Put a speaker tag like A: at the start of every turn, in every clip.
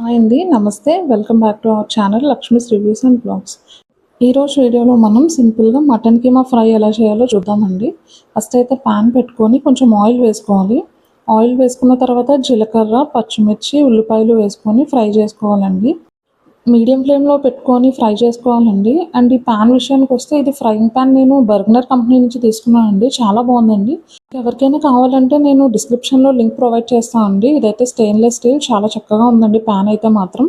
A: Hi అండి. నమస్తే. Welcome back to our channel Lakshmi's reviews and blogs. ఈరోజు వీడియోలో మనం సింపుల్గా మటన్ కీమా ఫ్రై ఎలా చేయాలో చూద్దామండి. ఫస్ట్ అయితే పాన్ పెట్టుకొని కొంచెం ఆయిల్ వేసుకోవాలి. ఆయిల్ వేసుకున్న తర్వాత జీలకర్ర, పచ్చిమిర్చి, ఉల్లిపాయలు వేసుకొని ఫ్రై చేసుకోవాలండి. మీడియం ఫ్లేమ్లో పెట్టుకొని ఫ్రై చేసుకోవాలండి. అండ్ ఈ పాన్ విషయానికి వస్తే ఇది ఫ్రైయింగ్ పాన్ నేను బర్గ్నర్ కంపెనీ నుంచి తీసుకున్నానండి. చాలా బాగుందండి. ఎవరికైనా కావాలంటే నేను డిస్క్రిప్షన్లో లింక్ ప్రొవైడ్ చేస్తాను అండి. ఇదైతే స్టెయిన్లెస్ స్టీల్, చాలా చక్కగా ఉందండి ప్యాన్ అయితే మాత్రం.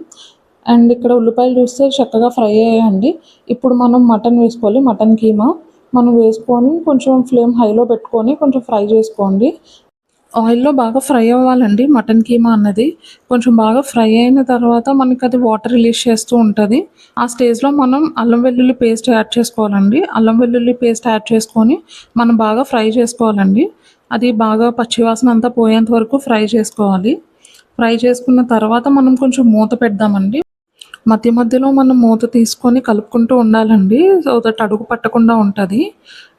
A: అండ్ ఇక్కడ ఉల్లిపాయలు చూస్తే చక్కగా ఫ్రై అయ్యాయండి. ఇప్పుడు మనం మటన్ వేసుకోవాలి. మటన్ కీమా మనం వేసుకొని కొంచెం ఫ్లేమ్ హైలో పెట్టుకొని కొంచెం ఫ్రై చేసుకోండి. ఆయిల్‌లో బాగా ఫ్రై అవ్వాలండి మటన్ కీమా అన్నది. కొంచెం బాగా ఫ్రై అయిన తర్వాత మనకది వాటర్ రిలీజ్ చేస్తూ ఉంటది. ఆ స్టేజ్‌లో మనం అల్లం వెల్లుల్లి పేస్ట్ యాడ్ చేసుకోవాలండి. అల్లం వెల్లుల్లి పేస్ట్ యాడ్ చేసుకొని మనం బాగా ఫ్రై చేసుకోవాలండి. అది బాగా పచ్చివాసన అంతా పోయేంత వరకు ఫ్రై చేసుకోవాలి. ఫ్రై చేసుకున్న తర్వాత మనం కొంచెం మూత పెడదామండి. మధ్య మధ్యలో మనం మూత తీసుకొని కలుపుకుంటూ ఉండాలండి. సో దట్ అడుగు పట్టకుండా ఉంటది.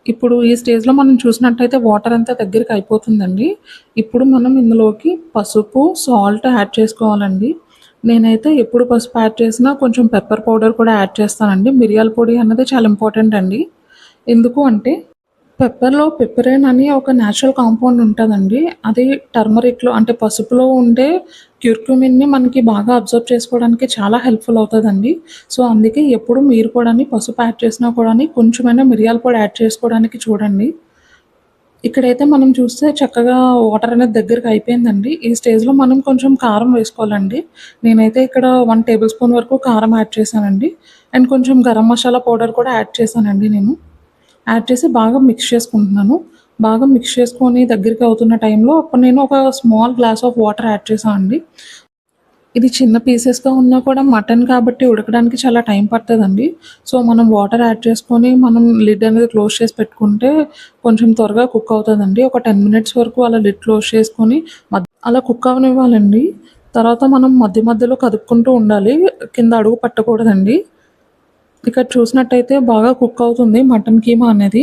A: ఇప్పుడు ఈ స్టేజ్‌లో మనం చూసినట్టయితే వాటర్ అంతా దగ్గరికి అయిపోతుందండి. ఇప్పుడు మనం ఇందులోకి పసుపు, సాల్ట్ యాడ్ చేసుకోవాలండి. నేనైతే ఎప్పుడు పసుపు యాడ్ చేసినా కొంచెం పెప్పర్ పౌడర్ కూడా యాడ్ చేస్తానండి. మిరియాల పొడి అన్నది చాలా ఇంపార్టెంట్ అండి. ఎందుకు అంటే పెప్పర్‌లో పిపెరిన్ అని ఒక న్యాచురల్ కాంపౌండ్ ఉంటదండి. అది టర్మరిక్‌లో అంటే పసుపులో ఉండే క్యూర్క్యుమిన్‌ని మనకి బాగా అబ్జర్వ్ చేసుకోవడానికి చాలా హెల్ప్‌ఫుల్ అవుతదండి. సో, అందుకే ఎప్పుడు మీరు కూడాని పసుపు యాడ్ చేసినా కూడాని కొంచెమైనా మిరియాల పొడి యాడ్ చేసుకోవడానికి చూడండి. ఇక్కడైతే మనం చూస్తే చక్కగా వాటర్ అనేది దగ్గరికి అయిపోయిందండి. ఈ స్టేజ్‌లో మనం కొంచెం కారం వేసుకోవాలండి. నేనైతే ఇక్కడ 1 టేబుల్ స్పూన్ వరకు కారం యాడ్ చేశానండి. అండ్ కొంచెం గరం మసాలా పౌడర్ కూడా యాడ్ చేశానండి నేను. యాడ్ చేసి బాగా మిక్స్ చేసుకుంటున్నాను. బాగా మిక్స్ చేసుకొని దగ్గరికి అవుతున్న టైంలో అప్పుడు నేను ఒక small glass of water add చేశాను అండి. ఇది చిన్న పీసెస్‌గా ఉన్నా కూడా మటన్ కాబట్టి ఉడకడానికి చాలా టైం పడతదండి. సో, మనం వాటర్ యాడ్ చేసుకొని మనం లిడ్ అనేది క్లోజ్ చేసి పెట్టుకుంటే కొంచెం త్వరగా కుక్ అవుతదండి. ఒక 10 మినిట్స్ వరకు అలా లిడ్ క్లోజ్ చేసుకొని అలా కుక్ అవ్వనివ్వాలండి. తర్వాత మనం మధ్య మధ్యలో కదుపుకుంటూ ఉండాలి. కింద అడుగు పట్టకూడదండి. ఇక్కడ చూసినట్టయితే బాగా కుక్ అవుతుంది మటన్ కీమా అనేది.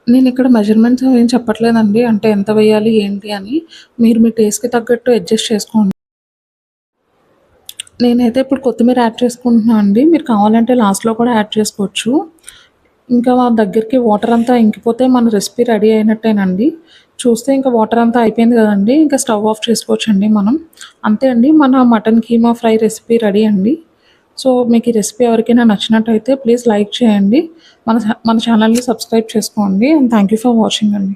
A: నేనిక్కడ మెజర్‌మెంట్స్ ఏం చెప్పట్లేదండి. అంటే ఎంత వేయాలి ఏంటి అని. మీరు మీ టేస్ట్‌కి తగ్గట్టు అడ్జస్ట్ చేసుకోండి. నేనైతే ఇప్పుడు కొత్తిమీర యాడ్ చేసుకుంటున్నా అండి. మీరు కావాలంటే లాస్ట్‌లో కూడా యాడ్ చేసుకోవచ్చు. ఇంకా దగ్గరికి వాటర్ అంతా ఇంకిపోతే మన రెసిపీ రెడీ అయినట్టేనండి. చూస్తే ఇంకా వాటర్ అంతా అయిపోయింది కదండీ! ఇంకా స్టవ్ ఆఫ్ చేసుకోవచ్చండి మనం. అంతే అండి, మన mutton keema fry recipe ready అండి. సో, మీకు ఈ రెసిపీ ఎవరికైనా నచ్చినట్టయితే ప్లీజ్ లైక్ చేయండి. మన ఛానల్‌ని సబ్స్క్రైబ్ చేసుకోండి. And thank you for watching అండి.